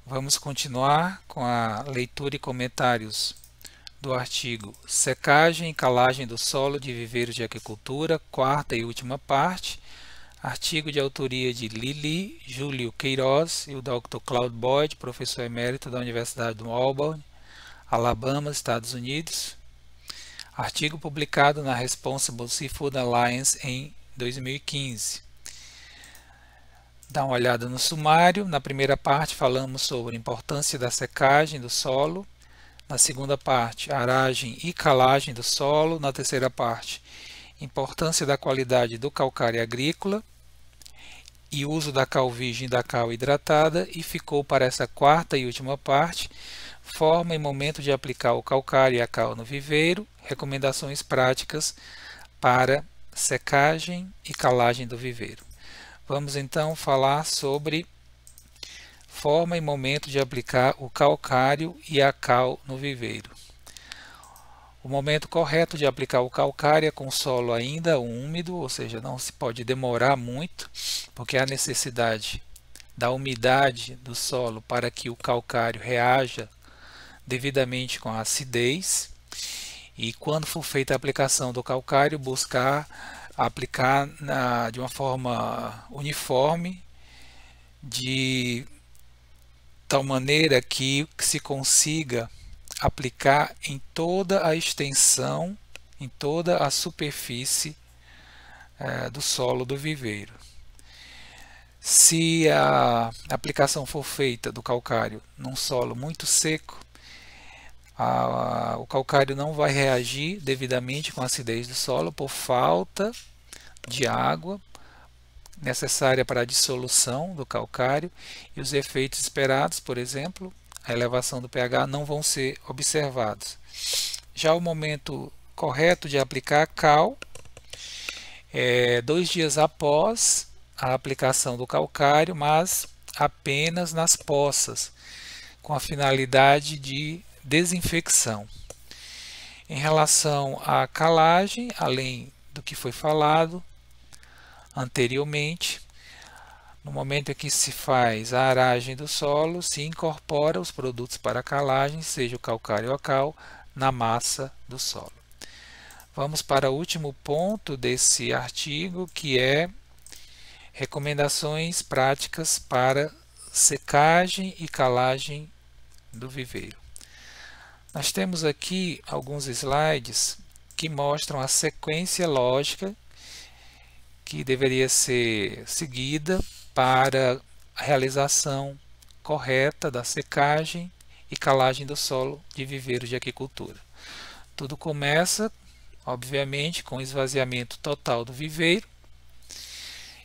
Vamos continuar com a leitura e comentários do artigo Secagem e Calagem do Solo de Viveiros de Aquicultura, quarta e última parte, artigo de autoria de Lili Júlio Queiroz e o Dr. Claude Boyd, professor emérito da Universidade de Auburn, Alabama, Estados Unidos. Artigo publicado na Responsible Seafood Alliance em 2015. Dá uma olhada no sumário. Na primeira parte falamos sobre a importância da secagem do solo. Na segunda parte, aragem e calagem do solo. Na terceira parte, importância da qualidade do calcário agrícola e uso da cal virgem e da cal hidratada. E ficou para essa quarta e última parte, forma e momento de aplicar o calcário e a cal no viveiro, recomendações práticas para secagem e calagem do viveiro. Vamos então falar sobre forma e momento de aplicar o calcário e a cal no viveiro. O momento correto de aplicar o calcário é com o solo ainda úmido, ou seja, não se pode demorar muito, porque há necessidade da umidade do solo para que o calcário reaja devidamente com a acidez. E quando for feita a aplicação do calcário, buscar aplicar de uma forma uniforme, de tal maneira que se consiga aplicar em toda a extensão, em toda a superfície do solo do viveiro. Se a aplicação for feita do calcário num solo muito seco, o calcário não vai reagir devidamente com a acidez do solo por falta de água necessária para a dissolução do calcário, e os efeitos esperados, por exemplo, a elevação do pH, não vão ser observados. Já o momento correto de aplicar cal é 2 dias após a aplicação do calcário, mas apenas nas poças, com a finalidade de desinfecção. Em relação à calagem, além do que foi falado anteriormente, no momento em que se faz a aragem do solo, se incorpora os produtos para a calagem, seja o calcário ou a cal, na massa do solo. Vamos para o último ponto desse artigo, que é recomendações práticas para secagem e calagem do viveiro. Nós temos aqui alguns slides que mostram a sequência lógica que deveria ser seguida para a realização correta da secagem e calagem do solo de viveiros de aquicultura. Tudo começa, obviamente, com o esvaziamento total do viveiro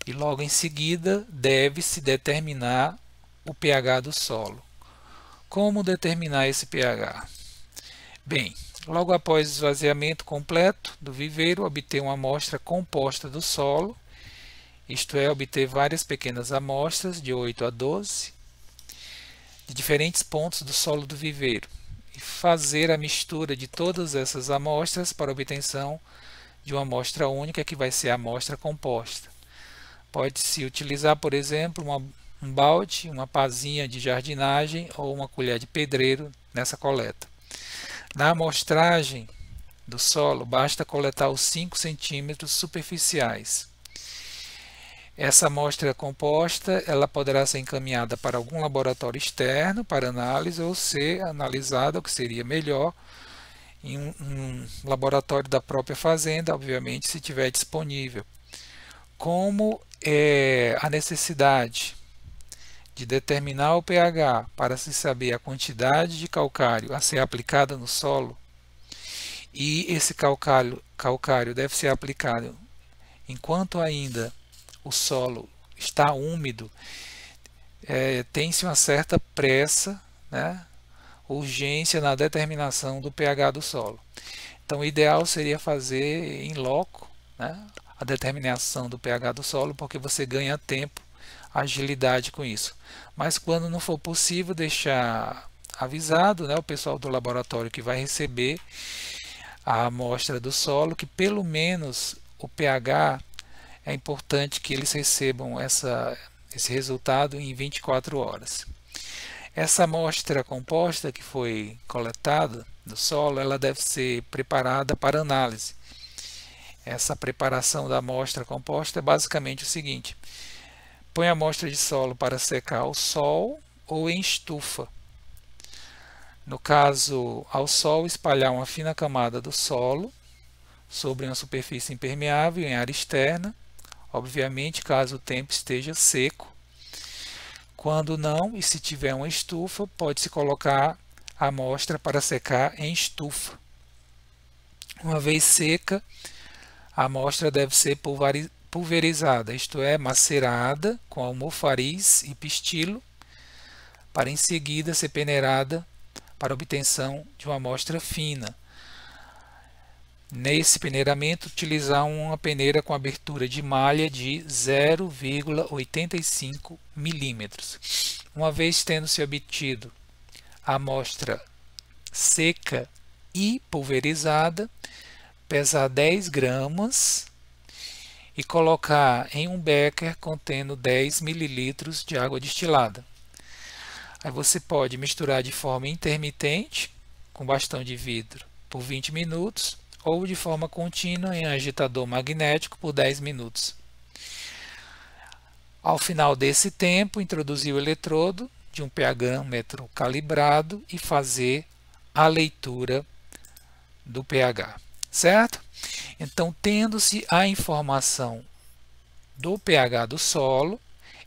e logo em seguida deve-se determinar o pH do solo. Como determinar esse pH? Bem, logo após o esvaziamento completo do viveiro, obter uma amostra composta do solo, isto é, obter várias pequenas amostras de 8 a 12 de diferentes pontos do solo do viveiro e fazer a mistura de todas essas amostras para a obtenção de uma amostra única, que vai ser a amostra composta. Pode-se utilizar, por exemplo, um balde, uma pazinha de jardinagem ou uma colher de pedreiro nessa coleta. Na amostragem do solo, basta coletar os 5 centímetros superficiais. Essa amostra composta ela poderá ser encaminhada para algum laboratório externo para análise ou ser analisada, o que seria melhor, em um laboratório da própria fazenda, obviamente, se tiver disponível. Como a necessidade de determinar o pH para se saber a quantidade de calcário a ser aplicada no solo, e esse calcário deve ser aplicado enquanto ainda o solo está úmido, tem-se uma certa pressa, né, urgência na determinação do pH do solo. Então o ideal seria fazer em loco, né, a determinação do pH do solo, porque você ganha tempo, agilidade com isso. Mas quando não for possível, deixar avisado, né, o pessoal do laboratório que vai receber a amostra do solo, que pelo menos o pH é importante que eles recebam esse resultado em 24 horas. Essa amostra composta que foi coletada do solo, ela deve ser preparada para análise. Essa preparação da amostra composta é basicamente o seguinte: põe a amostra de solo para secar ao sol ou em estufa. No caso, ao sol, espalhar uma fina camada do solo sobre uma superfície impermeável em área externa, obviamente caso o tempo esteja seco. Quando não, e se tiver uma estufa, pode-se colocar a amostra para secar em estufa. Uma vez seca, a amostra deve ser pulverizada, isto é, macerada com almofariz e pistilo, para em seguida ser peneirada para obtenção de uma amostra fina. Nesse peneiramento, utilizar uma peneira com abertura de malha de 0,85 milímetros. Uma vez tendo-se obtido a amostra seca e pulverizada, pesar 10 gramas e colocar em um becker contendo 10 mililitros de água destilada. Aí você pode misturar de forma intermitente, com bastão de vidro, por 20 minutos, ou de forma contínua em agitador magnético por 10 minutos. Ao final desse tempo, introduzir o eletrodo de um pH-metro calibrado e fazer a leitura do pH, certo? Então, tendo-se a informação do pH do solo,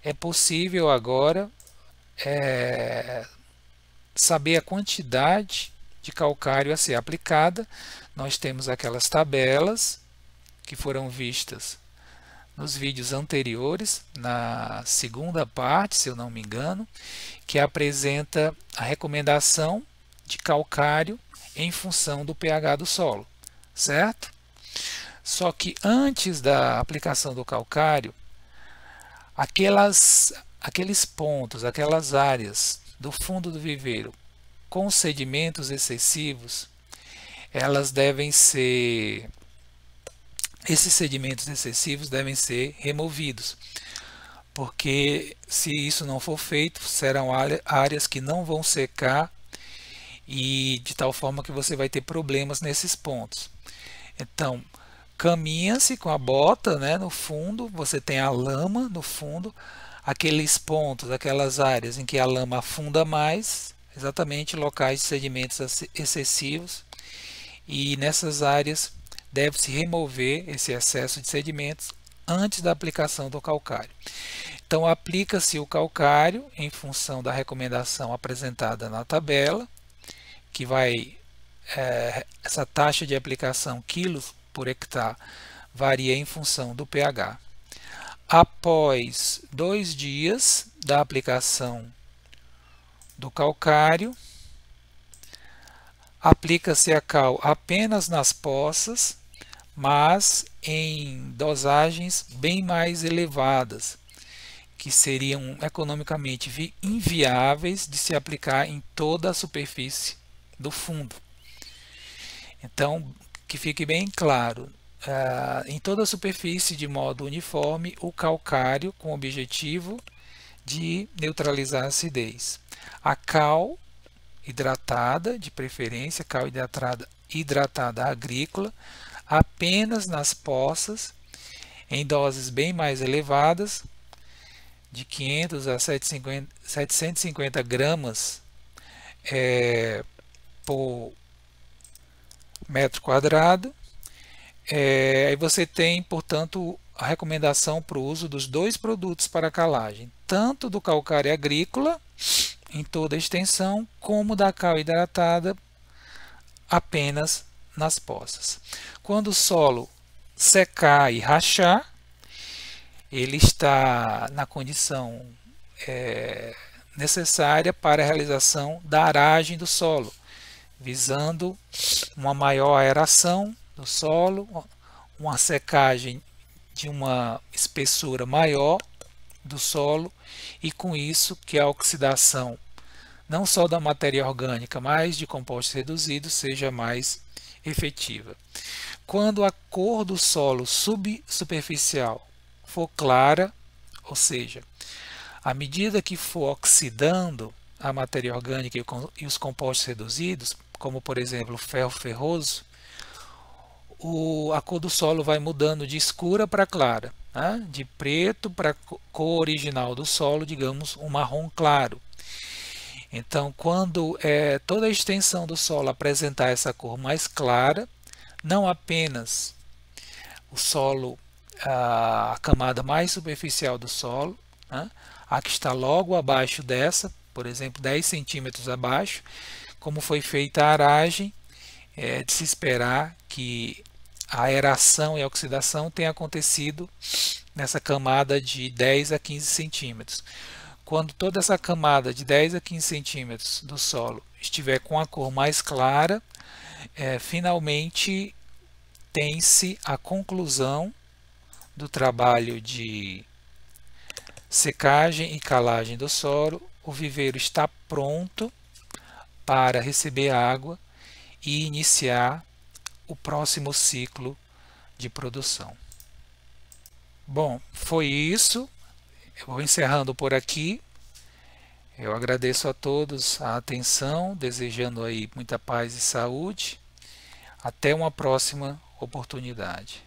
é possível agora saber a quantidade de calcário a ser aplicada. Nós temos aquelas tabelas que foram vistas nos vídeos anteriores, na segunda parte, se eu não me engano, que apresenta a recomendação de calcário em função do pH do solo, certo? Só que antes da aplicação do calcário, aqueles pontos, aquelas áreas do fundo do viveiro com sedimentos excessivos, esses sedimentos excessivos devem ser removidos, porque se isso não for feito, serão áreas que não vão secar e de tal forma que você vai ter problemas nesses pontos. Então, caminha-se com a bota, né, no fundo, você tem a lama no fundo, aqueles pontos, aquelas áreas em que a lama afunda mais, exatamente locais de sedimentos excessivos, e nessas áreas deve-se remover esse excesso de sedimentos antes da aplicação do calcário. Então, aplica-se o calcário em função da recomendação apresentada na tabela, que vai, essa taxa de aplicação quilos por hectare varia em função do pH. Após 2 dias da aplicação do calcário, aplica-se a cal apenas nas poças, mas em dosagens bem mais elevadas, que seriam economicamente inviáveis de se aplicar em toda a superfície do fundo. Então, que fique bem claro, em toda a superfície de modo uniforme, o calcário com o objetivo de neutralizar a acidez. A cal hidratada, de preferência, cal hidratada agrícola, apenas nas poças, em doses bem mais elevadas, de 500 a 750 gramas por metro quadrado. Aí você tem, portanto, a recomendação para o uso dos 2 produtos para calagem, tanto do calcário agrícola em toda a extensão, como da cal hidratada apenas nas poças. Quando o solo secar e rachar, ele está na condição necessária para a realização da aragem do solo, visando uma maior aeração do solo, uma secagem de uma espessura maior do solo, e com isso que a oxidação não só da matéria orgânica, mas de compostos reduzidos seja mais efetiva. Quando a cor do solo subsuperficial for clara, ou seja, à medida que for oxidando, a matéria orgânica e os compostos reduzidos, como por exemplo o ferro ferroso, a cor do solo vai mudando de escura para clara, né? De preto para a cor original do solo, digamos, um marrom claro. Então, quando toda a extensão do solo apresentar essa cor mais clara, não apenas o solo, a camada mais superficial do solo, né? A que está logo abaixo dessa, por exemplo, 10 centímetros abaixo, como foi feita a aragem, é de se esperar que a aeração e a oxidação tenha acontecido nessa camada de 10 a 15 centímetros. Quando toda essa camada de 10 a 15 centímetros do solo estiver com a cor mais clara, finalmente tem-se a conclusão do trabalho de secagem e calagem do solo. O viveiro está pronto para receber água e iniciar o próximo ciclo de produção. Bom, foi isso. Eu vou encerrando por aqui. Eu agradeço a todos a atenção, desejando aí muita paz e saúde. Até uma próxima oportunidade.